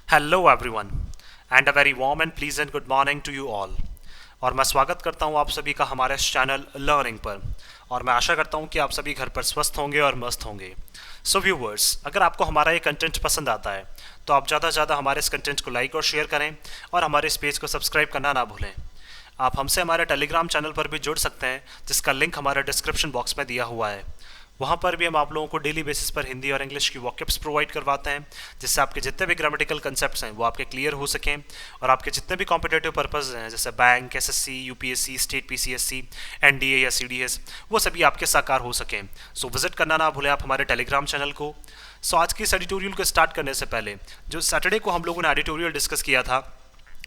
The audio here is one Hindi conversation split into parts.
Hello everyone and a very warm and pleasant good morning to you all. और मैं स्वागत करता हूं आप सभी का हमारे इस चैनल लर्निंग पर। और मैं आशा करता हूं कि आप सभी घर पर स्वस्थ होंगे और मस्त होंगे। सो व्यूवर्स, अगर आपको हमारा ये कंटेंट पसंद आता है तो आप ज़्यादा से ज़्यादा हमारे इस कंटेंट को लाइक और शेयर करें और हमारे इस पेज को सब्सक्राइब करना ना भूलें। आप हमसे हमारे टेलीग्राम चैनल पर भी जुड़ सकते हैं, जिसका लिंक हमारे डिस्क्रिप्शन बॉक्स में दिया हुआ है। वहाँ पर भी हम आप लोगों को डेली बेसिस पर हिंदी और इंग्लिश की वॉकेब्स प्रोवाइड करवाते हैं, जिससे आपके जितने भी ग्रामेटिकल कंसेप्ट्स हैं वो आपके क्लियर हो सकें और आपके जितने भी कॉम्पिटेटिव पर्पस हैं जैसे bank, SSC, UPSC, state PCSC, NDA या सीडीएस, वो सभी आपके साकार हो सकें। सो विजिट करना ना भूलें आप हमारे टेलीग्राम चैनल को। सो आज की इस एडिटोरियल को स्टार्ट करने से पहले, जो सैटरडे को हम लोगों ने एडिटोरियल डिस्कस किया था,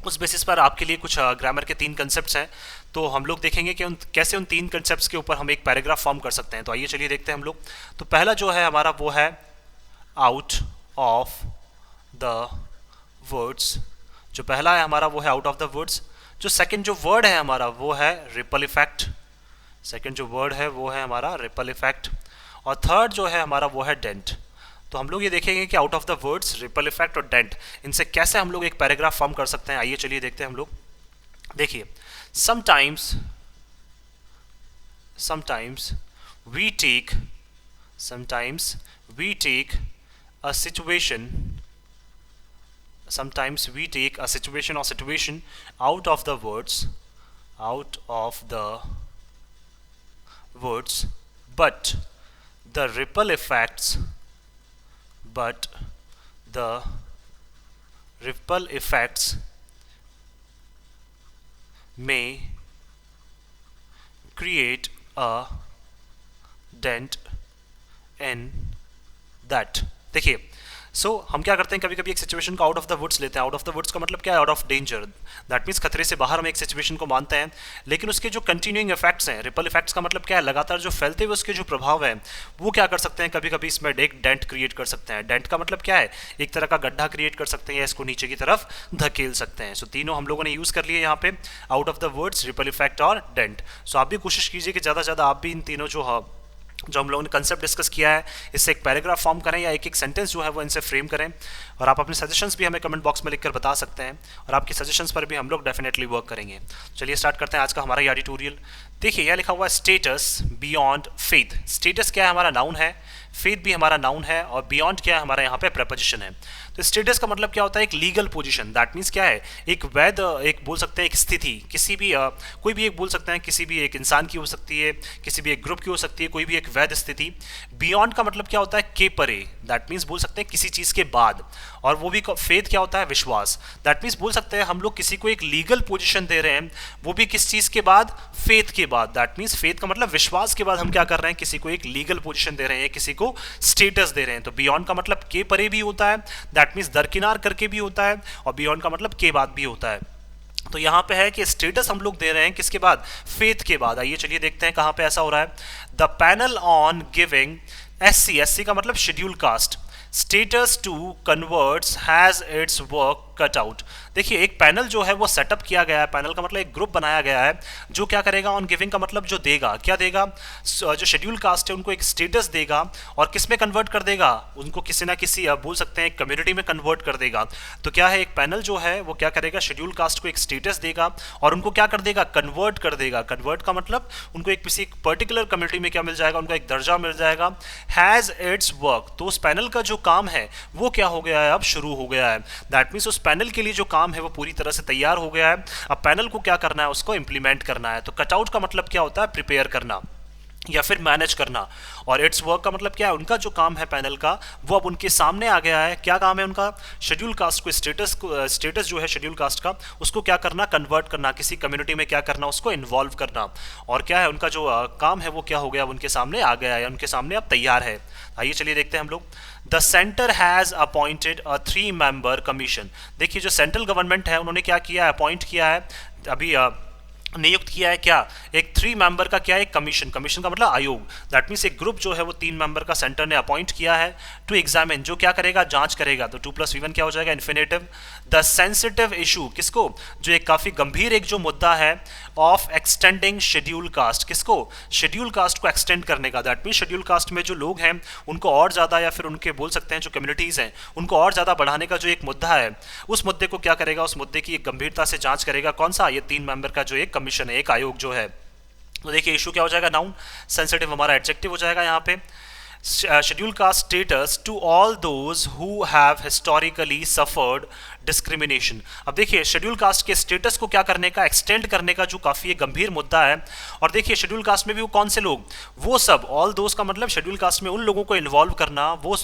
उस बेसिस पर आपके लिए कुछ ग्रामर के 3 कंसेप्ट्स हैं। तो हम लोग देखेंगे कि कैसे उन 3 कंसेप्ट्स के ऊपर हम एक पैराग्राफ फॉर्म कर सकते हैं। तो आइए चलिए देखते हैं हम लोग। तो पहला जो है हमारा वो है आउट ऑफ द वर्ड्स। जो पहला है हमारा वो है आउट ऑफ द वर्ड्स। जो सेकंड जो वर्ड है हमारा वो है रिपल इफेक्ट। सेकंड जो वर्ड है वो है हमारा रिपल इफेक्ट। और थर्ड जो है हमारा वो है डेंट। तो हम लोग ये देखेंगे कि out of the words, ripple effect और डेंट, इनसे कैसे हम लोग एक पैराग्राफ फॉर्म कर सकते हैं। आइए चलिए देखते हैं हम लोग। देखिए, sometimes sometimes we take sometimes we take a situation sometimes we take a situation out of the words, but the ripple effects but the ripple effects may create a dent in that। देखिए, हम क्या करते हैं, कभी कभी एक सिचुएशन को आउट ऑफ द वुड्स लेते हैं। आउट ऑफ द वुड्स का मतलब क्या है? Out of danger. That means खतरे से बाहर हम एक सिचुएशन को मानते हैं, लेकिन उसके जो कंटिन्यूइंग इफेक्ट्स हैं, रिपल इफेक्ट्स का मतलब क्या है? लगातार जो फैलते हुए उसके जो प्रभाव हैं, वो क्या कर सकते हैं, कभी कभी इसमें एक डेंट क्रिएट कर सकते हैं। डेंट का मतलब क्या है? एक तरह का गड्ढा क्रिएट कर सकते हैं या इसको नीचे की तरफ धकेल सकते हैं। तीनों हम लोगों ने यूज़ कर लिए यहाँ पे, out of the words, ripple effect और डेंट। आप भी कोशिश कीजिए कि ज़्यादा से ज़्यादा आप भी इन तीनों जो हम लोगों ने कंसेप्ट डिस्कस किया है, इससे एक पैराग्राफ फॉर्म करें या एक एक सेंटेंस जो है वो इनसे फ्रेम करें। और आप अपने सजेशंस भी हमें कमेंट बॉक्स में लिखकर बता सकते हैं, और आपकी सजेशंस पर भी हम लोग डेफिनेटली वर्क करेंगे। चलिए स्टार्ट करते हैं आज का हमारा एडिटोरियल। देखिए, यह लिखा हुआ है स्टेटस बियॉन्ड फेथ। स्टेटस क्या है? हमारा नाउन है। फेथ भी हमारा नाउन है। और बियॉन्ड क्या है? हमारा यहाँ पे प्रपोजिशन है। तो स्टेटस का मतलब क्या होता है? एक लीगल पोजीशन। दैट मीन्स क्या है? एक वैध, एक बोल सकते हैं एक स्थिति, किसी भी कोई भी एक बोल सकते हैं, किसी भी एक इंसान की हो सकती है, किसी भी एक ग्रुप की हो सकती है, कोई भी एक वैध स्थिति। बियॉन्ड का मतलब क्या होता है? के परे। दैट मीन्स बोल सकते हैं किसी चीज़ के बाद। और वो भी फेथ क्या होता है? विश्वास। दैट मीन्स बोल सकते हैं हम लोग किसी को एक लीगल पोजीशन दे रहे हैं, वो भी किस चीज़ के बाद? फेथ के बाद। दैट मीन्स फेथ का मतलब विश्वास के बाद हम क्या कर रहे हैं? किसी को एक लीगल पोजीशन दे रहे हैं, किसी को स्टेटस दे रहे हैं। तो बियॉन्ड का मतलब के परे भी होता है, दैट मीन्स दरकिनार करके भी होता है, और बियॉन्ड का मतलब के बाद भी होता है। तो यहाँ पे है कि स्टेटस हम लोग दे रहे हैं किसके बाद? फेथ के बाद। आइए चलिए देखते हैं कहाँ पे ऐसा हो रहा है। The panel on giving SC, SC का मतलब schedule caste, status to converts has its work cut out. देखिए, एक पैनल जो है वो सेटअप किया गया है। पैनल का मतलब एक ग्रुप बनाया गया है जो क्या करेगा? ऑन गिविंग का मतलब जो देगा, क्या देगा? जो शेड्यूल कास्ट है उनको एक स्टेटस देगा, और किस में कन्वर्ट कर देगा? उनको किसी ना किसी बोल सकते हैं कम्युनिटी में कन्वर्ट कर देगा। तो क्या है, एक पैनल जो है वो क्या करेगा? शेड्यूल कास्ट को एक स्टेटस देगा और उनको क्या कर देगा? कन्वर्ट कर देगा। कन्वर्ट का मतलब उनको एक किसी पर्टिकुलर कम्युनिटी में क्या मिल जाएगा? उनको एक दर्जा मिल जाएगा। हैज इट्स वर्क, तो उस पैनल का जो काम है वो क्या हो गया है? अब शुरू हो गया है। दैट मीन्स उस पैनल के लिए जो काम है वो पूरी तरह से तैयार हो गया है। अब पैनल को क्या करना है? उसको इंप्लीमेंट करना है। तो कटआउट का मतलब क्या होता है? प्रिपेयर करना या फिर मैनेज करना। और इट्स वर्क का मतलब क्या है? उनका जो काम है पैनल का, वो अब उनके सामने आ गया है। क्या काम है उनका? शेड्यूल कास्ट को स्टेटस जो है शेड्यूल कास्ट का, उसको क्या करना? कन्वर्ट करना, किसी कम्युनिटी में क्या करना? उसको इन्वॉल्व करना। और क्या है उनका जो काम है वो क्या हो गया? उनके सामने आ गया है, उनके सामने अब तैयार है। आइए चलिए देखते हैं हम लोग। The centre has appointed a 3 member commission. देखिए, जो सेंट्रल गवर्नमेंट है उन्होंने क्या किया है? अपॉइंट किया है। अभी नियुक्त किया है क्या, एक 3 मेंबर का क्या है, एक कमीशन, कमीशन का मतलब आयोग, दैट मीन्स एक ग्रुप जो है वो 3 मेंबर का सेंटर ने अपॉइंट किया है टू एग्जामिन, जो क्या करेगा, जांच करेगा। तो 2+V1 क्या हो जाएगा, इन्फिनेटिव। द सेंसिटिव इशू, किसको, जो एक काफी गंभीर एक जो मुद्दा है, ऑफ एक्सटेंडिंग शेड्यूल कास्ट, किसको, शेड्यूल कास्ट को एक्सटेंड करने का, दैट मीन शेड्यूल कास्ट में जो लोग हैं उनको और ज्यादा, या फिर उनके बोल सकते हैं जो कम्युनिटीज हैं उनको और ज्यादा बढ़ाने का जो एक मुद्दा है, उस मुद्दे को क्या करेगा, उस मुद्दे की एक गंभीरता से जांच करेगा, कौन सा, ये 3 मेंबर का जो एक कमीशन है, एक आयोग जो है। तो देखिए इशू क्या हो जाएगा, नाउन, सेंसिटिव हमारा एडजेक्टिव हो जाएगा यहाँ पे। Schedule caste status to all those who have historically suffered discrimination. अब देखिए शेड्यूल कास्ट के स्टेटस को क्या करने का, एक्सटेंड करने का जो काफी एक गंभीर मुद्दा है। और देखिए शेड्यूल कास्ट में भी वो कौन से लोग, वो सब, ऑल दोज का मतलब शेड्यूल कास्ट में उन लोगों को इन्वॉल्व करना, वो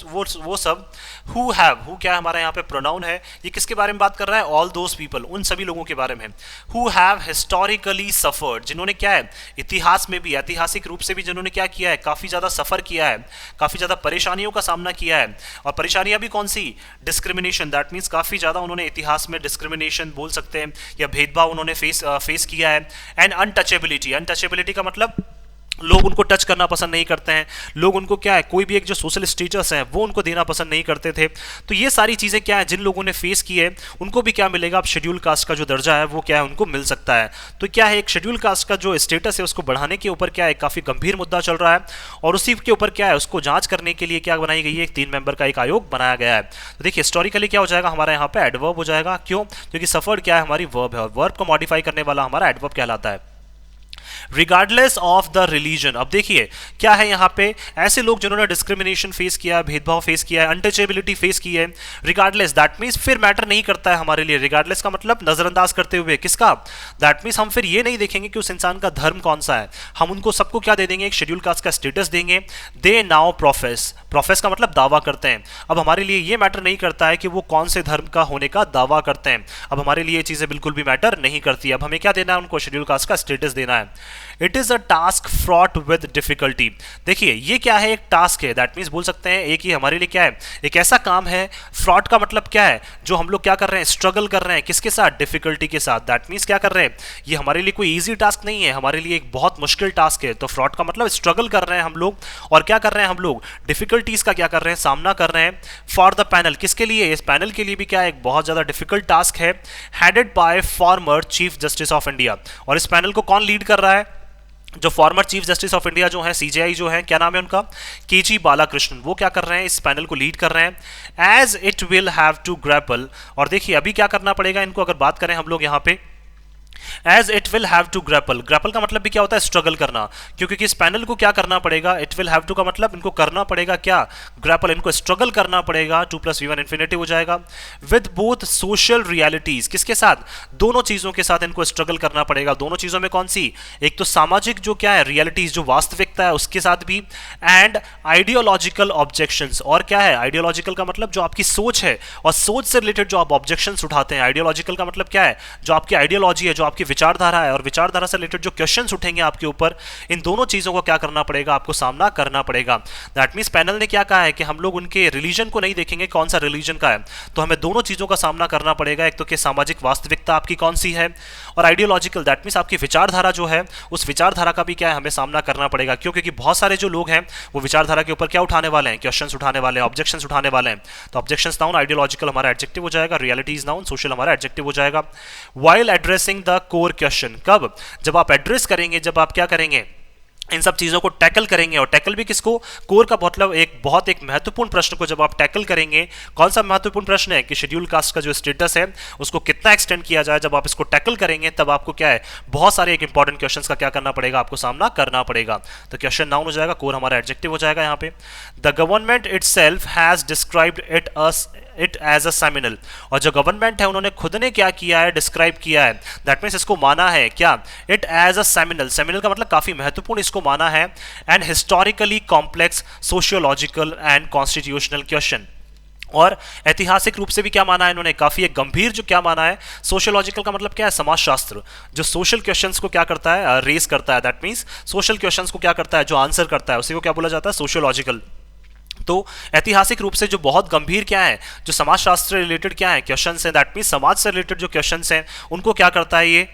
सब, हु हैव, हु क्या हमारा यहाँ पे प्रोनाउन है, ये किसके बारे में बात कर रहा है, ऑल दोज पीपल, उन सभी लोगों के बारे में, हु हैव हिस्टोरिकली सफर्ड, जिन्होंने क्या है, इतिहास में भी, ऐतिहासिक रूप से भी जिन्होंने क्या किया है, काफी ज्यादा सफर किया है, काफी ज्यादा परेशानियों का सामना किया है। और परेशानियां भी कौन सी, डिस्क्रिमिनेशन, दैट मीन्स काफी ज्यादा उन्होंने इतिहास में डिस्क्रिमिनेशन बोल सकते हैं, या भेदभाव उन्होंने फेस किया है। एंड अनटचेबिलिटी, अनटचेबिलिटी का मतलब लोग उनको टच करना पसंद नहीं करते हैं, लोग उनको क्या है, कोई भी एक जो सोशल स्टेटस है वो उनको देना पसंद नहीं करते थे। तो ये सारी चीज़ें क्या है, जिन लोगों ने फेस की है उनको भी क्या मिलेगा, अब शेड्यूल कास्ट का जो दर्जा है वो क्या है, उनको मिल सकता है। तो क्या है, एक शेड्यूल कास्ट का जो स्टेटस है उसको बढ़ाने के ऊपर क्या है, काफ़ी गंभीर मुद्दा चल रहा है, और उसी के ऊपर क्या है, उसको जांच करने के लिए क्या बनाई गई है, एक 3 मेंबर का एक आयोग बनाया गया है। तो देखिए हिस्टोरिकली क्या हो जाएगा हमारा यहाँ पे, एडवर्ब हो जाएगा, क्यों, क्योंकि सफर्ड क्या है, हमारी वर्ब है, और वर्ब को मॉडिफाई करने वाला हमारा एडवर्ब कहलाता है। रिगार्डलेस ऑफ द रिलीजन, अब देखिए क्या है यहाँ पे, ऐसे लोग जिन्होंने डिस्क्रिमिनेशन फेस किया, भेदभाव फेस किया है, अनटचेबिलिटी फेस की है, रिगार्डलेस दैट मीन्स फिर मैटर नहीं करता है हमारे लिए, रिगार्डलेस का मतलब नजरअंदाज करते हुए, किसका, दैट मीन्स हम फिर ये नहीं देखेंगे कि उस इंसान का धर्म कौन सा है, हम उनको सबको क्या दे देंगे, एक शेड्यूल कास्ट का स्टेटस देंगे। दे नाउ प्रोफेस, प्रोफेस का मतलब दावा करते हैं, अब हमारे लिए ये मैटर नहीं करता है कि वो कौन से धर्म का होने का दावा करते हैं, अब हमारे लिए ये चीजें बिल्कुल भी मैटर नहीं करती, अब हमें क्या देना है, उनको शेड्यूल कास्ट का स्टेटस देना है। It is a task fraught with difficulty, देखिए ये क्या है, एक टास्क है, दैट मीन्स बोल सकते हैं एक ही हमारे लिए क्या है, एक ऐसा काम है, फ्रॉट का मतलब क्या है, जो हम लोग क्या कर रहे हैं, स्ट्रगल कर रहे हैं, किसके साथ, डिफिकल्टी के साथ, दैट मीन्स क्या कर रहे हैं, ये हमारे लिए कोई इजी टास्क नहीं है, हमारे लिए एक बहुत मुश्किल टास्क है। तो फ्रॉट का मतलब स्ट्रगल कर रहे हैं हम लोग, और क्या कर रहे हैं हम लोग, डिफिकल्टीज का क्या कर रहे हैं, सामना कर रहे हैं। फॉर द पैनल, किसके लिए, इस पैनल के लिए भी क्या एक बहुत ज्यादा डिफिकल्ट टास्क है, headed by former chief justice of India, और इस पैनल को कौन लीड कर रहा है, जो farmer chief justice of India जो है, सीजेआई जो है, क्या नाम है उनका, केजी बालाकृष्णन, वो क्या कर रहे हैं, इस पैनल को लीड कर रहे हैं। As it will have to grapple, और देखिए अभी क्या करना पड़ेगा इनको, अगर बात करें हम लोग यहाँ पे, as it will have to grapple, grapple का मतलब भी क्या होता है, स्ट्रगल करना, क्योंकि इस पैनल को क्या करना पड़ेगा, इट विल हैव टू का मतलब इनको करना पड़ेगा क्या, ग्रैपल, इनको स्ट्रगल करना पड़ेगा, 2+V1 इन्फिनेटिव हो जाएगा। विद बोथ सोशल रियलिटीज, किसके साथ, दोनों चीजों के साथ इनको स्ट्रगल करना पड़ेगा, दोनों चीजों में कौन सी, एक तो सामाजिक जो क्या है, रियलिटीज जो वास्तविकता है उसके साथ भी, एंड आइडियोलॉजिकल ऑब्जेक्शंस, और क्या है, आइडियोलॉजिकल का मतलब जो आपकी सोच है, और सोच से रिलेटेड जो आप ऑब्जेक्शंस उठाते हैं, आइडियोलॉजिकल का मतलब क्या है, जो आपकी आइडियोलॉजी है, जो आपकी विचारधारा है, और विचारधारा से रिलेटेड जो क्वेश्चंस उठेंगे आपके ऊपर, इन दोनों चीजों को क्या करना पड़ेगा, आपको सामना करना पड़ेगा। दैट मींस पैनल ने क्या कहा है कि हम लोग उनके रिलीजन को नहीं देखेंगे, कौन सा रिलीजन का है, तो हमें दोनों चीजों का सामना करना पड़ेगा, एक तो कि सामाजिक वास्तविकता आपकी कौन सी है, और आइडियोलॉजिकल दैट मींस आपकी विचारधारा जो है, उस विचारधारा का भी क्या है, हमें सामना करना पड़ेगा, क्योंकि बहुत सारे जो लोग हैं वो विचारधारा के ऊपर क्या उठाने वाले हैं, क्वेश्चंस उठाने वाले हैं, ऑब्जेक्शंस उठाने वाले हैं। तो ऑब्जेक्शंस नाउन, आइडियोलॉजिकल हमारा एडजेक्टिव हो जाएगा, रियलिटीज नाउन, सोशल हमारा एडजेक्टिव हो जाएगा। While addressing the core question, कब, जब आप एड्रेस करेंगे, जब आप क्या करेंगे, इन सब चीजों को टैकल करेंगे, और टैकल भी किसको, कोर का मतलब एक महत्वपूर्ण प्रश्न को जब आप टैकल करेंगे, कौन सा महत्वपूर्ण प्रश्न है कि शेड्यूल कास्ट का जो स्टेटस है उसको कितना एक्सटेंड किया जाए, जब आप इसको टैकल करेंगे तब आपको क्या है, बहुत सारे एक इंपॉर्टेंट क्वेश्चंस का क्या करना पड़ेगा, आपको सामना करना पड़ेगा। तो क्वेश्चन नाउन हो जाएगा, कोर हमारा एडजेक्टिव हो जाएगा यहाँ पे। The government itself has described it as a seminal, और जो गवर्नमेंट है उन्होंने खुद ने क्या किया है, डिस्क्राइब किया है, दैट मीन्स इसको माना है क्या, it as a seminal, seminal का मतलब काफी महत्वपूर्ण इसको माना है, and historically complex sociological and constitutional question, और ऐतिहासिक रूप से भी क्या माना है इन्होंने, काफी एक गंभीर जो क्या माना है, सोशियोलॉजिकल का मतलब क्या है, समाजशास्त्र, जो सोशल क्वेश्चंस को क्या करता है, रेस करता है, दैट मींस सोशल क्वेश्चंस को क्या करता है, जो आंसर करता है उसी को क्या बोला जाता है, सोशियोलॉजिकल। तो ऐतिहासिक रूप से जो बहुत गंभीर क्या है, जो समाजशास्त्र रिलेटेड क्या है क्वेश्चंस हैं, दैट मींस समाज से रिलेटेड जो क्वेश्चंस हैं उनको क्या करता है, ये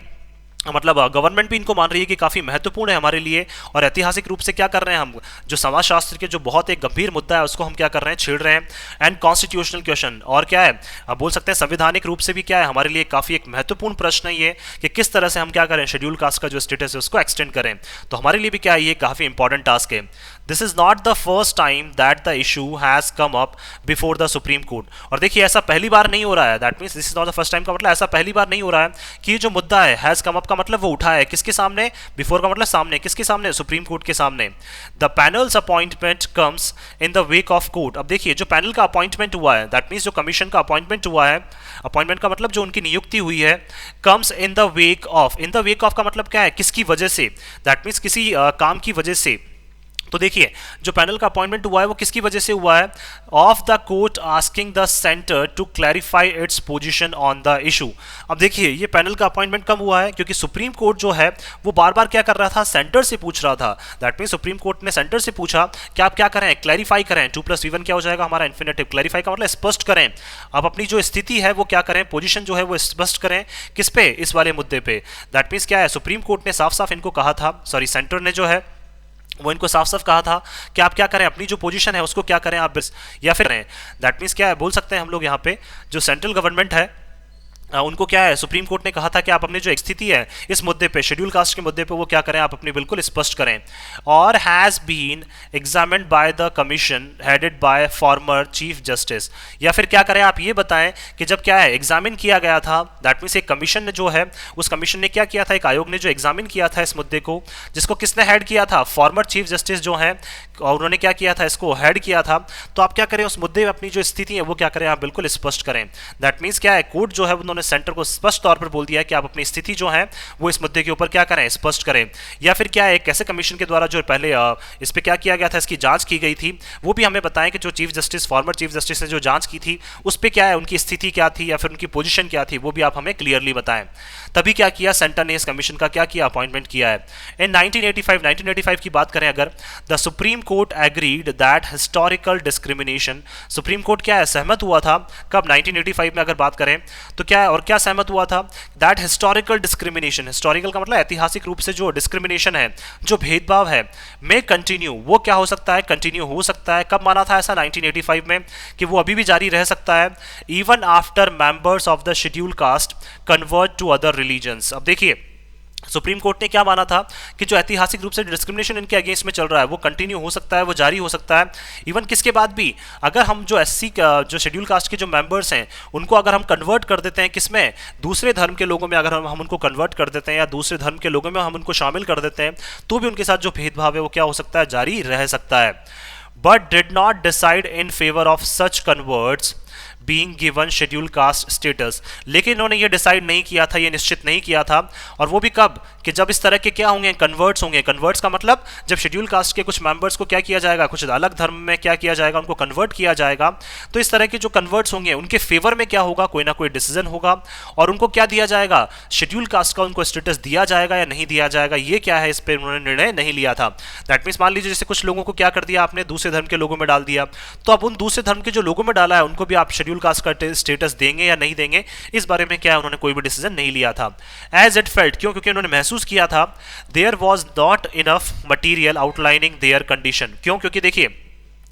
मतलब गवर्नमेंट भी इनको मान रही है कि काफ़ी महत्वपूर्ण है हमारे लिए, और ऐतिहासिक रूप से क्या कर रहे हैं हम, जो समाजशास्त्र के जो बहुत एक गंभीर मुद्दा है उसको हम क्या कर रहे हैं, छेड़ रहे हैं। एंड कॉन्स्टिट्यूशनल क्वेश्चन, और क्या है, आप बोल सकते हैं संवैधानिक रूप से भी क्या है हमारे लिए काफ़ी एक महत्वपूर्ण प्रश्न है ये, कि किस तरह से हम क्या करें, शेड्यूल कास्ट का जो स्टेटस है उसको एक्सटेंड करें। तो हमारे लिए भी क्या है, ये काफ़ी इंपॉर्टेंट टास्क है। This is not the first time that the issue has come up before the supreme court. और देखिए ऐसा पहली बार नहीं हो रहा है, that means this is not the first time का मतलब ऐसा पहली बार नहीं हो रहा है कि ये जो मुद्दा है हैज कम अप का मतलब वो उठा है किसके सामने, बिफोर का मतलब सामने, किसके सामने, सुप्रीम कोर्ट के सामने। The panels appointment comes in the wake of court. अब देखिए जो पैनल का अपॉइंटमेंट हुआ है, दैट मीन्स जो कमीशन का अपॉइंटमेंट हुआ है, अपॉइंटमेंट का मतलब जो उनकी नियुक्ति हुई है, comes in the wake of, in the wake of का मतलब क्या है, किसकी वजह से, दैट मीन्स किसी काम की वजह से। तो देखिए जो पैनल का अपॉइंटमेंट हुआ है वो किसकी वजह से हुआ है, of the court asking the centre to clarify its position on the issue. अब देखिए ये पैनल का अपॉइंटमेंट कब हुआ है, क्योंकि सुप्रीम कोर्ट जो है वो बार बार क्या कर रहा था, सेंटर से पूछ रहा था। दैट मीन सुप्रीम कोर्ट ने सेंटर से पूछा कि आप क्या करें, क्लैरिफाई करें, 2+V1 क्या हो जाएगा हमारा इन्फिनेटिव, क्लैरिफाई का मतलब स्पष्ट करें, आप अपनी जो स्थिति है वो क्या करें, पोजीशन जो है वो स्पष्ट करें, किस पे, इस वाले मुद्दे पे। दैट मीन्स क्या है, सुप्रीम कोर्ट ने साफ साफ इनको कहा था, सॉरी सेंटर ने जो है वो इनको साफ साफ कहा था कि आप क्या करें, अपनी जो पोजीशन है उसको क्या करें आप, या फिर दैट मीन्स क्या है, बोल सकते हैं हम लोग यहाँ पे जो सेंट्रल गवर्नमेंट है उनको क्या है, सुप्रीम कोर्ट ने कहा था कि आप अपनी जो स्थिति है इस मुद्दे पे, शेड्यूल कास्ट के मुद्दे पे वो क्या करें, आप अपनी बिल्कुल स्पष्ट करें। और has been examined by the commission headed by former chief justice, या फिर क्या करें आप ये बताएं कि जब क्या है एग्जामिन किया गया था, दैट मीन्स एक कमीशन ने जो है, उस कमीशन ने क्या किया था, एक आयोग ने जो एग्जामिन किया था इस मुद्दे को, जिसको किसने हेड किया था, फॉर्मर चीफ जस्टिस जो है, और उन्होंने क्या किया था, इसको हेड किया था। तो आप क्या करें, उस मुद्दे में अपनी जो स्थिति है वो क्या करें, आप बिल्कुल स्पष्ट करें। दैट मीन्स क्या है, कोर्ट जो है उन्होंने सेंटर को स्पष्ट तौर पर बोल दिया है कि आप अपनी स्थिति जो है वो इस मुद्दे के ऊपर क्या करें, स्पष्ट करें। या फिर क्या है, कैसे कमीशन के द्वारा जो पहले इस पे क्या किया गया था, इसकी जांच की गई थी, वो भी हमें बताएं कि जो chief justice, farmer chief justice ने जो जांच की थी उस पे क्या है, उनकी स्थिति क्या थी या फिर उनकी पोजीशन क्या थी, वो भी आप हमें क्लियरली बताएं। तभी क्या किया, सेंटर ने इस कमीशन का क्या किया, अपॉइंटमेंट किया है। इन 1985 की बात करें अगर, the supreme court agreed that historical discrimination, supreme court क्या है, सहमत हुआ था कब, 1985 में अगर बात करें तो क्या है, और क्या सहमत हुआ था, दैट हिस्टोरिकल डिस्क्रिमिनेशन, हिस्टोरिकल का मतलब ऐतिहासिक रूप से जो डिस्क्रिमिनेशन है, जो भेदभाव है, में कंटिन्यू, वो क्या हो सकता है, कंटिन्यू हो सकता है। कब माना था ऐसा, 1985 में, कि वो अभी भी जारी रह सकता है, even after members of the schedule caste convert to other religions. अब देखिए सुप्रीम कोर्ट ने क्या माना था कि जो ऐतिहासिक रूप से डिस्क्रिमिनेशन इनके अगेंस्ट में चल रहा है वो कंटिन्यू हो सकता है, वो जारी हो सकता है, इवन किसके बाद भी, अगर हम जो एससी जो शेड्यूल कास्ट के जो मेंबर्स हैं उनको अगर हम कन्वर्ट कर देते हैं किसमें, दूसरे धर्म के लोगों में, अगर हम उनको कन्वर्ट कर देते हैं या दूसरे धर्म के लोगों में हम उनको शामिल कर देते हैं, तो भी उनके साथ जो भेदभाव है वो क्या हो सकता है, जारी रह सकता है। But did not decide in favour of such converts being given schedule caste status, लेकिन इन्होंने ये डिसाइड नहीं किया था, ये निश्चित नहीं किया था, और वो भी कब, कि जब इस तरह के क्या होंगे, कन्वर्ट्स होंगे। कन्वर्ट्स का मतलब जब शेड्यूल कास्ट के कुछ मेंबर्स को क्या किया जाएगा, कुछ अलग धर्म में क्या किया जाएगा, उनको कन्वर्ट किया जाएगा। तो इस तरह के जो कन्वर्ट्स होंगे उनके फेवर में क्या होगा, कोई ना कोई डिसीजन होगा, और उनको क्या दिया जाएगा, शेड्यूल कास्ट का उनको स्टेटस दिया जाएगा या नहीं दिया जाएगा, ये क्या है, इस पर उन्होंने निर्णय नहीं लिया था। दैट मीन्स मान लीजिए जैसे कुछ लोगों को क्या कर दिया आपने, दूसरे धर्म के लोगों में डाल दिया, तो अब उन दूसरे धर्म के जो लोगों में डाला है उनको भी आप शेड्यूल कास्ट का स्टेटस देंगे या नहीं देंगे, इस बारे में क्या है, उन्होंने कोई भी डिसीजन नहीं लिया था। एज इट फेल्ट, क्यों, क्योंकि उन्होंने महसूस किया था there was not enough material outlining their condition. क्यों, क्योंकि देखिए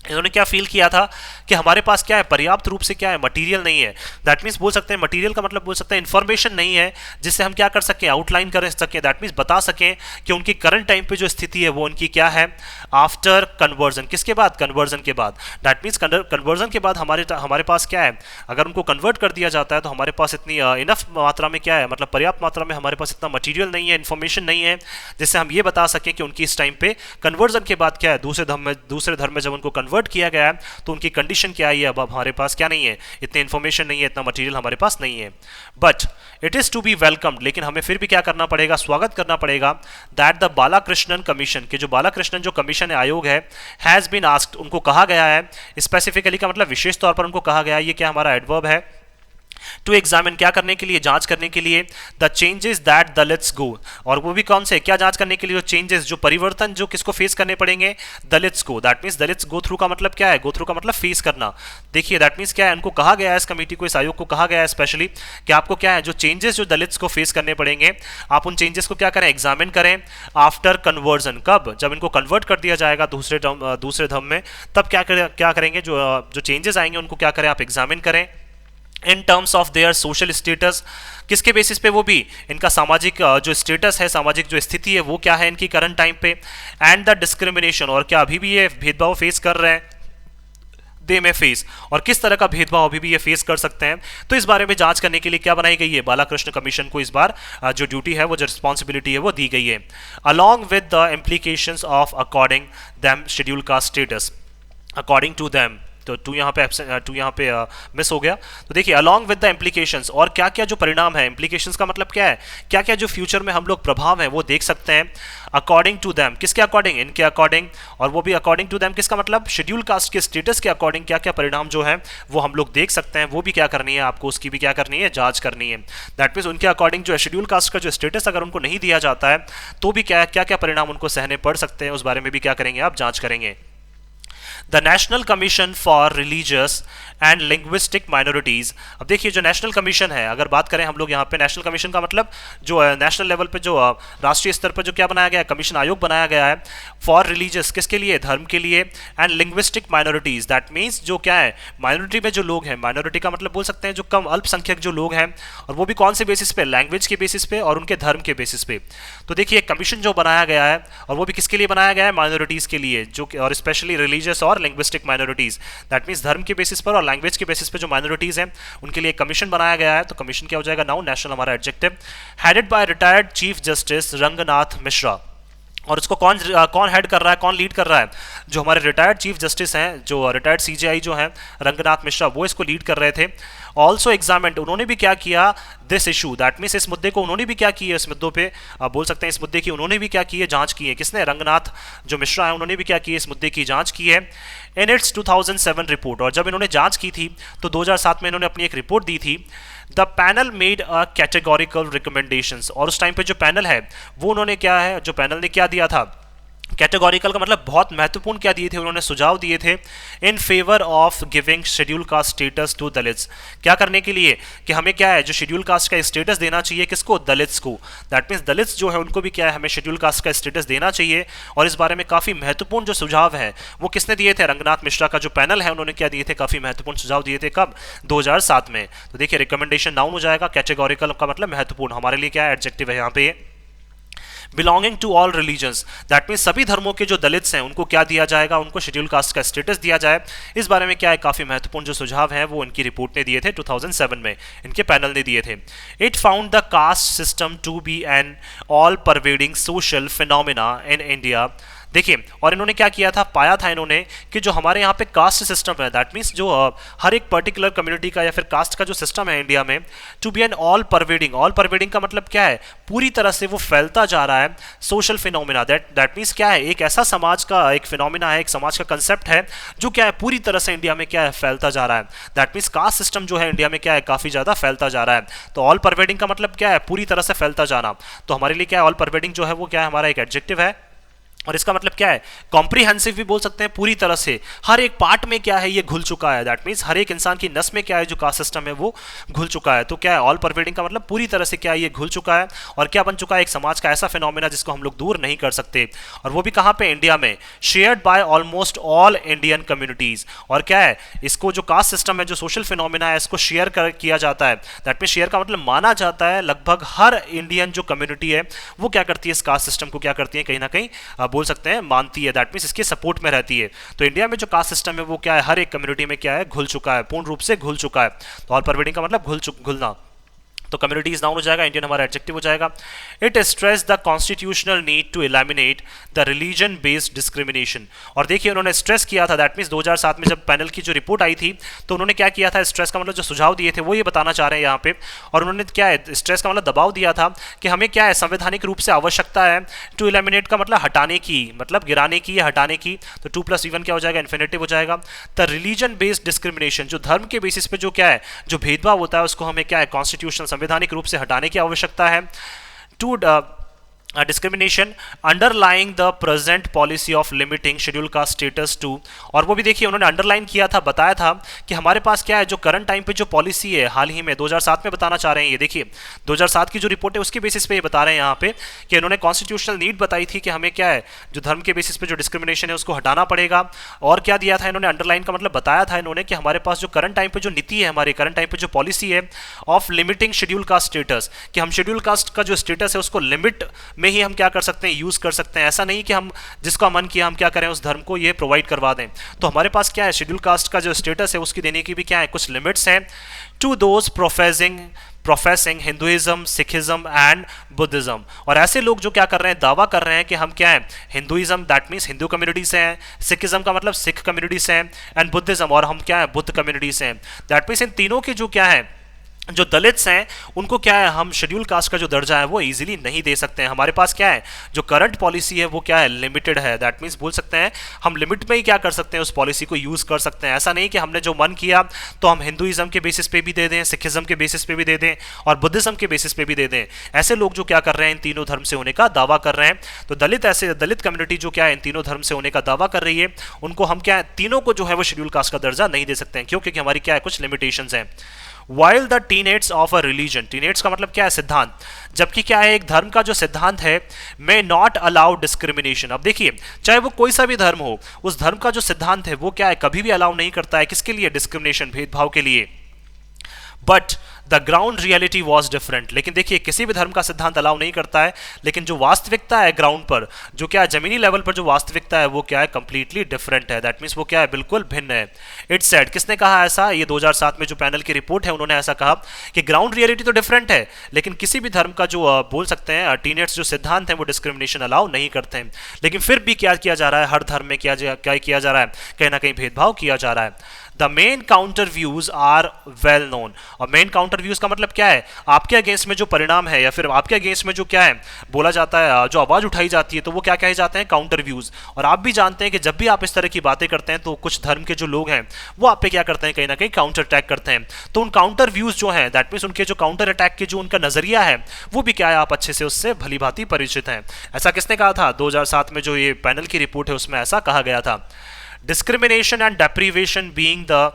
इन्होंने क्या फील किया था कि हमारे पास क्या है, पर्याप्त रूप से क्या है, मटेरियल नहीं है। दैट मीन्स बोल सकते हैं, मटेरियल का मतलब बोल सकते हैं इन्फॉर्मेशन नहीं है जिससे हम क्या कर सकें, आउटलाइन कर सकें, दैट मीन्स बता सकें कि उनकी करंट टाइम पे जो स्थिति है वो उनकी क्या है, आफ्टर कन्वर्जन, किसके बाद, कन्वर्जन के बाद। दैट मीन्स कन्वर्जन के बाद हमारे पास क्या है, अगर उनको कन्वर्ट कर दिया जाता है तो हमारे पास इतनी इनफ मात्रा में क्या है, मतलब पर्याप्त मात्रा में हमारे पास इतना मटीरियल नहीं है, इन्फॉर्मेशन नहीं है जिससे हम ये बता सकें कि उनकी इस टाइम पे कन्वर्जन के बाद क्या है, दूसरे धर्म में जब उनको कन्वर्ट किया गया है तो उनकी कंडीशन क्या है, अब हमारे पास क्या नहीं है, इतनी इन्फॉर्मेशन नहीं है, इतना मटेरियल हमारे पास नहीं है। But it is to be welcomed, लेकिन हमें फिर भी क्या करना पड़ेगा, स्वागत करना पड़ेगा, दैट द बालाकृष्णन कमीशन, के जो बालाकृष्णन जो कमीशन है, आयोग है, हैज बीन आस्क्ड, उनको कहा गया है, स्पेसिफिकली का मतलब विशेष तौर पर उनको कहा गया है, ये क्या हमारा एडवर्ब है, टू एग्जामिन, क्या करने के लिए, जांच करने के लिए, द चेंजेस दैट दलित्स गो, और वो भी कौन से, क्या जांच करने के लिए, जो चेंजेस, जो परिवर्तन जो किसको फेस करने पड़ेंगे, दलित्स को। That means Dalits go through का मतलब क्या है, गो थ्रू का मतलब फेस करना। देखिए दैट मीन्स क्या है, उनको कहा गया है, इस कमेटी को, इस आयोग को कहा गया है स्पेशली कि आपको क्या है, जो चेंजेस जो दलित्स को फेस करने पड़ेंगे, आप उन चेंजेस को क्या करें, एग्जामिन करें आफ्टर कन्वर्जन। कब, जब इनको कन्वर्ट कर दिया जाएगा दूसरे धर्म में, तब क्या करेंगे, जो चेंजेस आएंगे उनको क्या करें, आप एग्जामिन करें in terms of their social status, किसके बेसिस पे, वो भी इनका सामाजिक जो स्टेटस है, सामाजिक जो स्थिति है वो क्या है इनकी करंट टाइम पे, एंड द डिस्क्रिमिनेशन, और क्या अभी भी ये भेदभाव फेस कर रहे हैं, दे में फेस, और किस तरह का भेदभाव अभी भी ये फेस कर सकते हैं। तो इस बारे में जांच करने के लिए क्या बनाई गई है, बालाकृष्ण कमीशन को इस बार जो ड्यूटी है, वो जो रिस्पॉन्सिबिलिटी है वो दी गई है, along with the implications of according them schedule caste status, according to them, तो टू यहाँ पे मिस हो गया। तो देखिए अलॉन्ग विद द इम्प्लीकेशंस, और क्या क्या जो परिणाम है, इम्प्लीकेशंस का मतलब क्या है, क्या क्या जो फ्यूचर में हम लोग प्रभाव है वो देख सकते हैं, अकॉर्डिंग टू दैम, किसके अकॉर्डिंग, इनके अकॉर्डिंग, और वो भी अकॉर्डिंग टू दैम किसका मतलब, शेड्यूल कास्ट के स्टेटस के अकॉर्डिंग क्या क्या परिणाम जो है वो हम लोग देख सकते हैं, वो भी क्या करनी है आपको, उसकी भी क्या करनी है, जांच करनी है। दैट मीन्स उनके अकॉर्डिंग जो है शेड्यूल कास्ट का जो स्टेटस अगर उनको नहीं दिया जाता है तो भी क्या क्या परिणाम उनको सहने पड़ सकते हैं, उस बारे में भी क्या करेंगे, आप जांच करेंगे। The national commission for religious and linguistic minorities, अब देखिए जो नेशनल कमीशन है, अगर बात करें हम लोग यहाँ पे नेशनल कमीशन का मतलब जो नेशनल लेवल पे जो राष्ट्रीय स्तर पर जो क्या बनाया गया है, कमीशन आयोग बनाया गया है फॉर रिलीजियस, किसके लिए, धर्म के लिए, and linguistic minorities, that means जो क्या है, माइनॉरिटी में जो लोग हैं, माइनॉरिटी का मतलब बोल सकते हैं जो कम अल्पसंख्यक जो लोग हैं, और वो भी कौन से बेसिस पे, लैंग्वेज के बेसिस पे और उनके धर्म के बेसिस पे। तो देखिए कमीशन जो बनाया गया है, और वो भी किसके लिए बनाया गया है, माइनॉरिटीज के लिए, जो और स्पेशली रिलीजियस और लिंग्विस्टिक माइनॉरिटीज, दैट मीन्स धर्म के बेसिस पर और लैंग्वेज के बेसिस पे जो माइनॉरिटीज हैं उनके लिए कमीशन बनाया गया है। तो कमीशन क्या हो जाएगा, नाउन, नेशनल हमारा adjective, headed by retired chief justice Ranganath Mishra, और इसको कौन हेड कर रहा है, कौन लीड कर रहा है, जो हमारे रिटायर्ड चीफ जस्टिस हैं, जो रिटायर्ड सीजेआई जो हैं रंगनाथ मिश्रा, वो इसको लीड कर रहे थे। ऑल्सो एग्जामिन्ड, उन्होंने भी क्या किया, दिस इशू, दैट मीन्स इस मुद्दे को उन्होंने भी क्या किया, इस मुद्दों पे बोल सकते हैं इस मुद्दे की उन्होंने भी क्या की है, जांच की है, किसने, रंगनाथ जो मिश्रा है उन्होंने भी क्या की है, इस मुद्दे की जांच की है इन इट्स 2007 रिपोर्ट। और जब इन्होंने जांच की थी तो 2007 में इन्होंने अपनी एक रिपोर्ट दी थी। The panel made a categorical recommendations, और उस टाइम पे जो पैनल है वो उन्होंने क्या है, जो पैनल ने क्या दिया था, कैटेगोरिकल का मतलब बहुत महत्वपूर्ण क्या दिए थे, उन्होंने सुझाव दिए थे in favour of giving schedule caste status to Dalits, क्या करने के लिए, कि हमें क्या है, जो शेड्यूल कास्ट का स्टेटस देना चाहिए किसको, दलित्स को। दैट मीन्स दलित्स जो है उनको भी क्या है, हमें शेड्यूल कास्ट का स्टेटस देना चाहिए, और इस बारे में काफ़ी महत्वपूर्ण जो सुझाव है वो किसने दिए थे, रंगनाथ मिश्रा का जो पैनल है उन्होंने क्या दिए थे, काफ़ी महत्वपूर्ण सुझाव दिए थे, कब, 2007 में। तो देखिए रिकमेंडेशन नाउन हो जाएगा, कैटेगोरिकल का मतलब महत्वपूर्ण, हमारे लिए क्या है, एडजेक्टिव है यहाँ पे। Belonging to all religions, that means सभी धर्मों के जो दलित्स हैं उनको क्या दिया जाएगा, उनको शेड्यूल कास्ट का स्टेटस दिया जाए। इस बारे में क्या है, काफ़ी महत्वपूर्ण जो सुझाव हैं वो इनकी रिपोर्ट ने दिए थे 2007 में, इनके पैनल ने दिए थे। It found the caste system to be an all pervading social phenomena in India, देखिए, और इन्होंने क्या किया था, पाया था इन्होंने कि जो हमारे यहाँ पे कास्ट सिस्टम है, दैट मीन्स जो हर एक पर्टिकुलर कम्युनिटी का या फिर कास्ट का जो सिस्टम है इंडिया में, to be an all pervading का मतलब क्या है, पूरी तरह से वो फैलता जा रहा है, सोशल फिनोमिना, दैट मीन्स क्या है, एक ऐसा समाज का एक फिनोमिना है, एक समाज का कंसेप्ट है जो क्या है, पूरी तरह से इंडिया में क्या है, फैलता जा रहा है। दैट मीन्स कास्ट सिस्टम जो है इंडिया में क्या है, काफ़ी ज़्यादा फैलता जा रहा है। तो ऑल परवेडिंग का मतलब क्या है, पूरी तरह से फैलता जाना। तो हमारे लिए क्या है, ऑल परवेडिंग जो है वो क्या है, हमारा एक एडजेक्टिव है, और इसका मतलब क्या है, कॉम्प्रिहेंसिव भी बोल सकते हैं, पूरी तरह से हर एक पार्ट में क्या है ये घुल चुका है। दैट मीन्स हर एक इंसान की नस में क्या है, जो कास्ट सिस्टम है वो घुल चुका है। तो क्या है, ऑल परवेडिंग का मतलब पूरी तरह से क्या है, ये घुल चुका है, और क्या बन चुका है, एक समाज का ऐसा फिनोमेना जिसको हम लोग दूर नहीं कर सकते, और वो भी कहाँ पे, इंडिया में, shared by almost all Indian communities. और क्या है, इसको जो कास्ट सिस्टम है, जो सोशल फिनोमेना है, इसको शेयर किया जाता है। दैट मीन्स शेयर का मतलब माना जाता है, लगभग हर इंडियन जो कम्युनिटी है वो क्या करती है, इस कास्ट सिस्टम को क्या करती है, कहीं ना कहीं बोल सकते हैं मानती है। दैट मीन्स इसके सपोर्ट में रहती है। तो इंडिया में जो कास्ट सिस्टम है वो क्या है, हर एक कम्युनिटी में क्या है, घुल चुका है, पूर्ण रूप से घुल चुका है। तो ऑल परवेडिंग का मतलब घुलना। तो कम्युनिटीज नाउन हो जाएगा, इंडियन हमारा एडजेक्टिव हो जाएगा। It stress the constitutional need to eliminate the religion based discrimination. और देखिए उन्होंने स्ट्रेस किया था, दैट मीन्स 2007 में जब पैनल की जो रिपोर्ट आई थी तो उन्होंने क्या किया था, स्ट्रेस का मतलब जो सुझाव दिए थे वो ये बताना चाह रहे हैं यहाँ पे। और उन्होंने क्या है, स्ट्रेस का मतलब दबाव दिया था कि हमें क्या है, संवैधानिक रूप से आवश्यकता है टू एलिमिनेट का मतलब हटाने की, मतलब गिराने की या हटाने की। तो 2+V1 क्या हो जाएगा, इन्फिनेटिव हो जाएगा। द रिलीजन बेस्ड डिस्क्रिमिनेशन, जो धर्म के बेसिस पे जो क्या है, जो भेदभाव होता है उसको हमें क्या है, कॉन्स्टिट्यूशनल संवैधानिक रूप से हटाने की आवश्यकता है। To discrimination underlying the present policy of limiting schedule caste status to. और वो भी देखिए उन्होंने अंडरलाइन किया था, बताया था कि हमारे पास क्या है, जो करंट टाइम पे जो पॉलिसी है हाल ही में 2007 में बताना चाह रहे हैं। ये देखिए 2007 की जो रिपोर्ट है उसके बेसिस पे ये बता रहे हैं यहाँ पे कि इन्होंने कॉन्स्टिट्यूशनल नीड बताई थी कि हमें क्या है, जो धर्म के बेसिस पे जो डिस्क्रिमिनेशन है उसको हटाना पड़ेगा। और क्या दिया था इन्होंने, अंडरलाइन का मतलब बताया था इन्होंने कि हमारे पास जो करंट टाइम पे जो नीति है, हमारे करंट टाइम पे जो पॉलिसी है of limiting schedule caste status, कि हम शेड्यूल कास्ट का जो स्टेटस है उसको लिमिट में ही हम क्या कर सकते हैं, यूज कर सकते हैं। ऐसा नहीं कि हम जिसका मन किया हम क्या करें, उस धर्म को ये प्रोवाइड करवा दें। तो हमारे पास क्या है, शेड्यूल कास्ट का जो स्टेटस है उसकी देने की भी क्या है, कुछ लिमिट्स हैं। To those professing Hinduism, Sikhism and Buddhism. और ऐसे लोग जो क्या कर रहे हैं, दावा कर रहे हैं कि हम क्या है, Hinduism that means Hindu community से हैं, सिखिज्म का मतलब सिख कम्युनिटी से हैं, एंड बुद्धिज्म और हम क्या है, बुद्ध कम्युनिटी से हैं। दैट मीन्स इन तीनों के जो क्या है, जो दलित्स हैं उनको क्या है, हम शेड्यूल कास्ट का जो दर्जा है वो इजीली नहीं दे सकते हैं। हमारे पास क्या है, जो करंट पॉलिसी है वो क्या है, लिमिटेड है। दैट मीन्स बोल सकते हैं हम लिमिट में ही क्या कर सकते हैं, उस पॉलिसी को यूज कर सकते हैं। ऐसा नहीं कि हमने जो मन किया तो हम हिंदुइज्म के बेसिस पे भी दे दें, सिखिज्म के बेसिस पे भी दे दें और बुद्धिज्म के बेसिस पे भी दे दें। ऐसे लोग जो क्या कर रहे हैं, इन तीनों धर्म से होने का दावा कर रहे हैं। तो दलित कम्युनिटी जो क्या है, इन तीनों धर्म से होने का दावा कर रही है, उनको हम क्या है, तीनों को जो है वो शेड्यूल कास्ट का दर्जा नहीं दे सकते हैं, क्योंकि हमारी क्या है, कुछ लिमिटेशंस हैं। While the tenets of a religion, tenets का मतलब क्या है, सिद्धांत, जबकि क्या है, एक धर्म का जो सिद्धांत है, may not allow discrimination। अब देखिए चाहे वो कोई सा भी धर्म हो, उस धर्म का जो सिद्धांत है वो क्या है, कभी भी अलाउ नहीं करता है किसके लिए, डिस्क्रिमिनेशन, भेदभाव के लिए। But the ground reality was different. लेकिन देखिए किसी भी धर्म का सिद्धांत अलाउ नहीं करता है, लेकिन जो वास्तविकता है ग्राउंड पर, जो क्या है, जमीनी लेवल पर जो वास्तविकता है वो क्या है, कंप्लीटली डिफरेंट है। दैट मीन्स वो क्या है, बिल्कुल भिन्न है। इट्स सेड, किसने कहा ऐसा, ये 2007 में जो पैनल की रिपोर्ट है उन्होंने ऐसा कहा कि ग्राउंड रियलिटी तो डिफरेंट है, लेकिन किसी भी धर्म का जो बोल सकते हैं टीनेट्स जो सिद्धांत है वो डिस्क्रिमिनेशन अलाउ नहीं करते हैं। लेकिन फिर भी क्या किया जा रहा है, हर धर्म में क्या किया जा रहा है, कहीं ना कहीं भेदभाव किया जा रहा है। The main counter views are well known. और मेन काउंटर व्यूज का मतलब क्या है, आपके अगेंस्ट में जो परिणाम है या फिर आपके अगेंस्ट में जो क्या है बोला जाता है, जो आवाज उठाई जाती है, तो वो क्या कहे जाते हैं, काउंटर व्यूज। और आप भी जानते हैं कि जब भी आप इस तरह की बातें करते हैं तो कुछ धर्म के जो लोग हैं वो आप पे क्या करते हैं, कहीं ना कहीं काउंटर अटैक करते हैं। तो उन काउंटर व्यूज जो हैं, दैट मीन्स उनके जो काउंटर अटैक के जो उनका नजरिया है वो भी क्या है, आप अच्छे से उससे भली भांति परिचित हैं। ऐसा किसने कहा था, 2007 में जो ये पैनल की रिपोर्ट है उसमें ऐसा कहा गया था। Discrimination and deprivation being the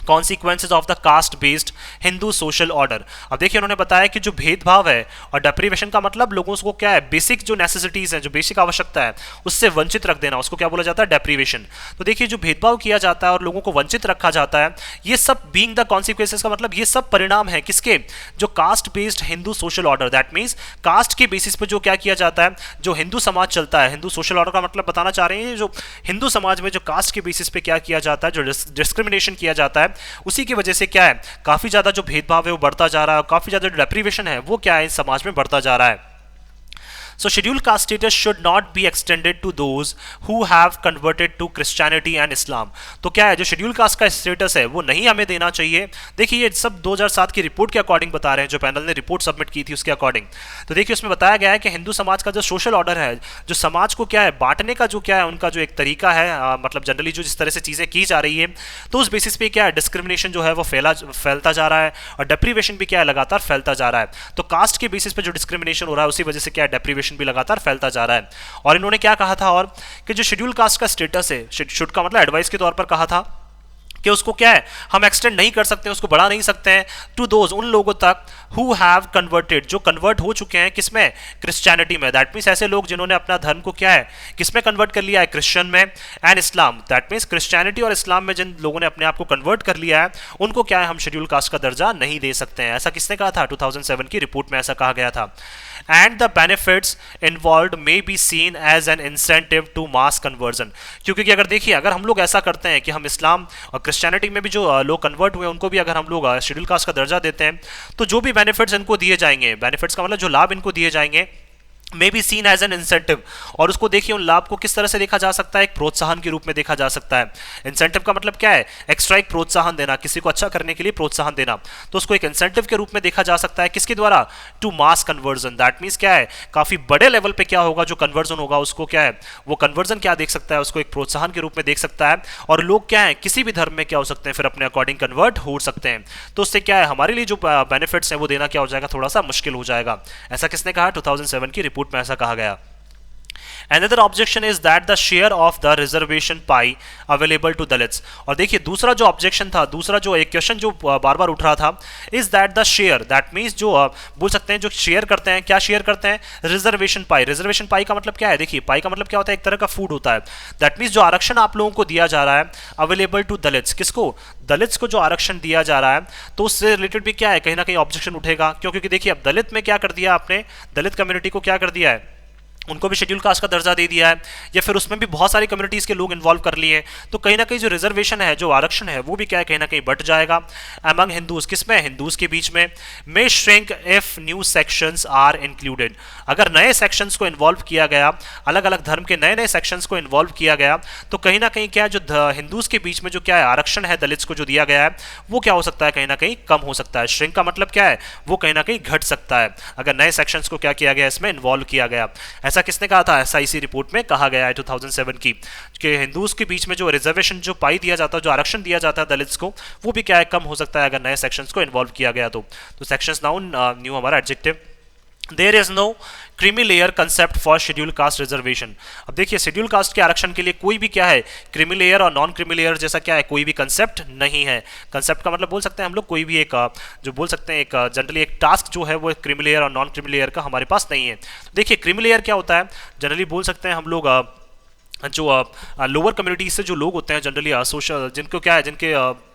consequences of the caste based Hindu social order. अब देखिए उन्होंने बताया कि जो भेदभाव है और डेप्रीवेशन का मतलब लोगों को क्या है, बेसिक जो नेसेसिटीज हैं, जो बेसिक आवश्यकता है उससे वंचित रख देना, उसको क्या बोला जाता है, डेप्रीवेशन। तो देखिए जो भेदभाव किया जाता है और लोगों को वंचित रखा जाता है, ये सब बीइंग द कॉन्सिक्वेंसेज का मतलब ये सब परिणाम है किसके, जो caste based Hindu social order. That means caste के बेसिस पे जो क्या किया जाता है, जो हिंदू समाज चलता है, हिंदू सोशल ऑर्डर का मतलब बताना चाह रहे हैं, जो हिंदू समाज में जो कास्ट के बेसिस पे क्या किया जाता है, जो डिस्क्रिमिनेशन किया जाता है, उसी की वजह से क्या है, काफी ज्यादा जो भेदभाव है वो बढ़ता जा रहा है, और काफी ज्यादा जो डेप्रीवेशन है वो क्या है, इस समाज में बढ़ता जा रहा है। So scheduled caste status should not be extended to those who have converted to Christianity and Islam। तो क्या है, जो शेड्यूल कास्ट का स्टेटस है वो नहीं हमें देना चाहिए। देखिए ये सब 2007 की रिपोर्ट के अकॉर्डिंग बता रहे हैं, जो पैनल ने रिपोर्ट सबमिट की थी उसके अकॉर्डिंग। तो देखिए उसमें बताया गया है कि हिंदू समाज का जो सोशल ऑर्डर है, जो समाज को क्या है बांटने का जो क्या है उनका जो एक तरीका है, मतलब जनरली जो जिस तरह से चीज़ें की जा रही है, तो उस बेसिस पे क्या है, डिस्क्रिमिनेशन जो है वो फैलता जा रहा है और डेप्रीवेशन भी क्या है, लगातार फैलता जा रहा है। तो कास्ट के बेसिस पे जो डिस्क्रिमिनेशन हो रहा है उसी वजह से क्या है, डेप्रीवेशन भी लगातार फैलता जा रहा है। और इन्होंने क्या कहा था, और कि जो शेड्यूल कास्ट का स्टेटस है, शुड का मतलब एडवाइस के तौर पर कहा था कि उसको क्या है, हम एक्सटेंड नहीं कर सकते, उसको बढ़ा नहीं सकते हैं, टू दोज उन लोगों तक हु हैव कन्वर्टेड, जो कन्वर्ट हो चुके हैं किसमें, क्रिश्चियनिटी में। दैट मीन्स ऐसे लोग जिन्होंने अपना धर्म को क्या है, किसमें कन्वर्ट कर लिया है, क्रिश्चियन में, and Islam. That means Christianity और इस्लाम में जिन लोगों ने अपने आप को कन्वर्ट कर लिया है उनको क्या है, हम शेड्यूल कास्ट का दर्जा नहीं दे सकते हैं। ऐसा किसने कहा था, 2007 की रिपोर्ट में ऐसा कहा गया था। And the benefits involved may be seen as an incentive to mass conversion. क्योंकि अगर देखिए, अगर हम लोग ऐसा करते हैं कि हम इस्लाम और क्रिश्चियनिटी में भी जो लोग कन्वर्ट हुए उनको भी अगर हम लोग शेड्यूल कास्ट का दर्जा देते हैं तो जो भी बेनिफिट्स इनको दिए जाएंगे, बेनिफिट्स का मतलब जो लाभ इनको दिए जाएंगे, may be seen as an incentive. और उसको देखिए उन लाभ को किस तरह से देखा जा सकता है, एक प्रोत्साहन के रूप में देखा जा सकता है। इंसेंटिव का मतलब क्या है, एक्स्ट्रा एक प्रोत्साहन देना, किसी को अच्छा करने के लिए प्रोत्साहन देना, तो उसको एक इंसेंटिव के रूप में देखा जा सकता है। किसके द्वारा, to mass conversion. That means क्या है, काफी बड़े लेवल पे क्या होगा, जो कन्वर्जन होगा उसको क्या है, वो कन्वर्जन क्या देख सकता है, उसको एक प्रोत्साहन के रूप में देख सकता है। और लोग क्या है, किसी भी धर्म में क्या हो सकते हैं, फिर अपने अकॉर्डिंग कन्वर्ट हो सकते हैं। तो उससे क्या है, हमारे लिए जो बेनिफिट्स हैं वो देना क्या हो जाएगा, थोड़ा सा मुश्किल हो जाएगा। ऐसा किसने कहा, 2007 की रिपोर्ट में ऐसा कहा गया। Another objection is that the share of the reservation pie available to Dalits। और देखिए दूसरा जो ऑब्जेक्शन था, दूसरा जो एक क्वेश्चन जो बार बार उठ रहा था, is that the share, that means जो बोल सकते हैं जो शेयर करते हैं, क्या शेयर करते हैं, रिजर्वेशन पाई। रिजर्वेशन पाई का मतलब क्या है, देखिए पाई का मतलब क्या होता है, एक तरह का फूड होता है। दैट मीन्स जो आरक्षण आप लोगों को दिया जा रहा है, अवेलेबल टू दलित्स, किसको, दलित्स को जो आरक्षण दिया जा रहा है, तो उससे रिलेटेड भी क्या है, कहीं ना कहीं ऑब्जेक्शन उठेगा। क्यों, क्योंकि देखिए अब दलित में क्या कर दिया आपने, दलित कम्युनिटी को क्या कर दिया है, उनको भी शेड्यूल कास्ट का दर्जा दे दिया है, या फिर उसमें भी बहुत सारी कम्युनिटीज़ के लोग इन्वॉल्व कर लिए हैं। तो कहीं ना कहीं जो रिजर्वेशन है, जो आरक्षण है, वो भी क्या है, कहीं ना कहीं बढ़ जाएगा अमंग हिंदूज। किसमें, हिंदूज के बीच में। May shrink if new sections are included. अगर नए सेक्शंस को इन्वॉल्व किया गया, अलग अलग धर्म के नए नए सेक्शंस को इन्वॉल्व किया गया, तो कहीं ना कहीं क्या है, जो हिंदूज के बीच में जो क्या है आरक्षण है दलित्स को जो दिया गया है, वो क्या हो सकता है, कहीं ना कहीं कम हो सकता है। श्रिंक का मतलब क्या है, वो कहीं ना कहीं घट सकता है, अगर नए सेक्शंस को क्या किया गया, इसमें इन्वॉल्व किया गया। ऐसा किसने कहा था, इसी रिपोर्ट में कहा गया है 2007 की, कि हिंदूज के बीच में जो रिजर्वेशन जो पाई दिया जाता है, जो आरक्षण दिया जाता है दलित्स को, वो भी क्या है, कम हो सकता है अगर नए सेक्शंस को इन्वॉल्व किया गया तो सेक्शंस नाउन, न्यू हमारा एडजेक्टिव। There is no creamy layer concept for schedule caste reservation. अब देखिए शेड्यूल कास्ट के आरक्षण के लिए कोई भी क्या है, क्रीमी लेयर और नॉन क्रीमी लेयर जैसा क्या है, कोई भी कंसेप्ट नहीं है। कंसेप्ट का मतलब बोल सकते हैं हम लोग कोई भी एक जो बोल सकते हैं एक जनरली एक टास्क जो है वो क्रीमी लेयर और नॉन क्रीमी लेयर का हमारे पास नहीं है। देखिए क्रीमी लेयर क्या होता है, जनरली बोल सकते हैं हम लोग जो लोअर कम्युनिटीज से जो लोग होते हैं जनरली सोशल, जिनको क्या है, जिनके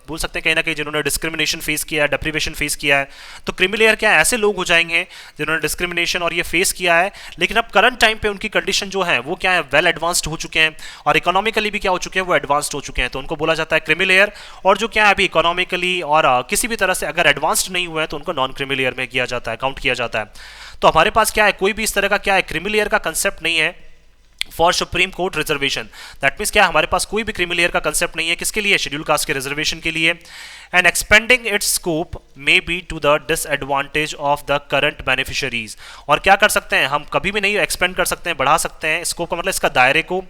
बोल सकते हैं कहीं ना कहीं जिन्होंने डिस्क्रिमिनेशन फेस किया है, डेप्रिवेशन फेस किया है, तो क्रीमी लेयर क्या है, ऐसे लोग हो जाएंगे जिन्होंने डिस्क्रिमिनेशन और ये फेस किया है, लेकिन अब करंट टाइम पे उनकी कंडीशन जो है वो क्या है, वेल एडवांस्ड हो चुके हैं और इकोनॉमिकली भी क्या हो चुके हैं, वो एडवांस्ड हो चुके हैं, तो उनको बोला जाता है क्रीमी लेयर। और जो क्या है अभी इकोनॉमिकली और किसी भी तरह से अगर एडवांस्ड नहीं हुआ है तो उनको नॉन क्रीमी लेयर में किया जाता है, काउंट किया जाता है। तो हमारे पास क्या है, कोई भी इस तरह का क्या है, क्रीमी लेयर का कंसेप्ट नहीं है for supreme court reservation. That means क्या, हमारे पास कोई भी क्रीमी लेयर का कंसेप्ट नहीं है, किसके लिए, शेड्यूल कास्ट के रिजर्वेशन के लिए। And expanding its scope may be to the disadvantage of the current beneficiaries. और क्या कर सकते हैं, हम कभी भी नहीं एक्सपेंड कर सकते हैं, बढ़ा सकते हैं स्कोप का मतलब इसका दायरे को,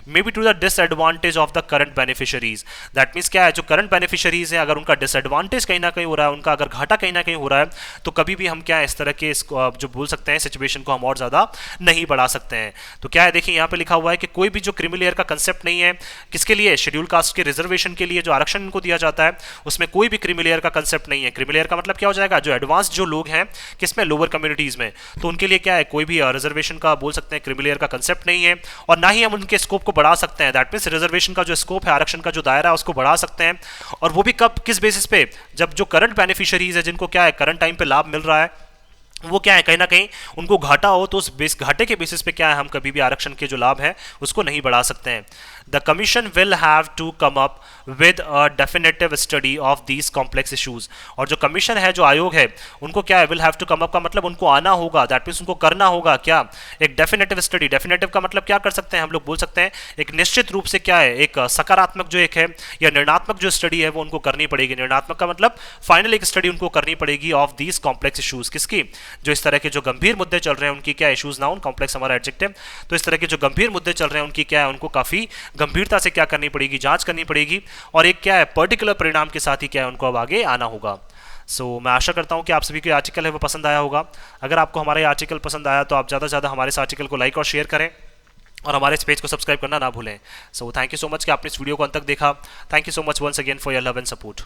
may be to the disadvantage of the current beneficiaries. That means क्या है, जो करंट बेनिफिशियरीज हैं अगर उनका डिसएडवांटेज कहीं ना कहीं हो रहा है, उनका अगर घाटा कहीं ना कहीं हो रहा है, तो कभी भी हम क्या है इस तरह के जो बोल सकते हैं सिचुएशन को हम और ज्यादा नहीं बढ़ा सकते हैं। तो क्या है, देखिए यहाँ पे लिखा हुआ है कि कोई भी जो क्रीमी लेयर का कंसेप्ट नहीं है, किसके लिए, शेड्यूल कास्ट के रिजर्वेशन के लिए जो आरक्षण इनको दिया जाता है उसमें कोई भी क्रीमी लेयर का कंसेप्ट नहीं है। क्रीमी लेयर का मतलब क्या हो जाएगा, जो एडवांस जो लोग हैं किसमें, लोअर कम्युनिटीज में, तो उनके लिए क्या है, कोई भी रिजर्वेशन का बोल सकते हैं क्रीमी लेयर का कंसेप्ट नहीं है, और ना ही हम उनके स्कोप को बढ़ा सकते हैं। दैट मीन्स रिजर्वेशन का जो स्कोप है, आरक्षण का जो दायरा है उसको बढ़ा सकते हैं, और वो भी कब, किस बेसिस पे, जब जो करंट बेनिफिशियरीज है जिनको क्या है करंट टाइम पे लाभ मिल रहा है, वो क्या है कहीं ना कहीं उनको घाटा हो, तो उस घाटे के बेसिस पे क्या है हम कभी भी आरक्षण के जो लाभ है उसको नहीं बढ़ा सकते हैं। The commission will have to come up with a definitive study of these complex issues. और जो कमीशन है, जो आयोग है, उनको क्या है, will have to come up का मतलब उनको आना होगा, दैट मीन्स उनको करना होगा क्या, एक डेफिनेटिव स्टडी। डेफिनेटिव का मतलब क्या कर सकते हैं हम लोग, बोल सकते हैं एक निश्चित रूप से क्या है, एक सकारात्मक जो एक है या निर्णात्मक जो स्टडी है वो उनको करनी पड़ेगी। निर्णात्मक का मतलब फाइनल एक स्टडी उनको करनी पड़ेगी ऑफ दीज कॉम्प्लेक्स इश्यूज, किसकी, जो इस तरह के जो गंभीर मुद्दे चल रहे हैं उनकी क्या, इश्यूज नाउन, कॉम्प्लेक्स हमारा एडजेक्टिव, तो इस तरह के जो गंभीर मुद्दे चल रहे हैं उनकी क्या है, उनको काफी गंभीरता से क्या करनी पड़ेगी, जांच करनी पड़ेगी, और एक क्या है पर्टिकुलर परिणाम के साथ ही क्या है उनको अब आगे आना होगा। सो मैं आशा करता हूं कि आप सभी को आर्टिकल है वो पसंद आया होगा। अगर आपको हमारा ये आर्टिकल पसंद आया तो आप ज़्यादा से ज़्यादा हमारे इस आर्टिकल को लाइक और शेयर करें, और हमारे इस पेज को सब्सक्राइब करना ना भूलें। So thank you so much कि आपने इस वीडियो को अंत तक देखा। Thank you so much once again for your love and support.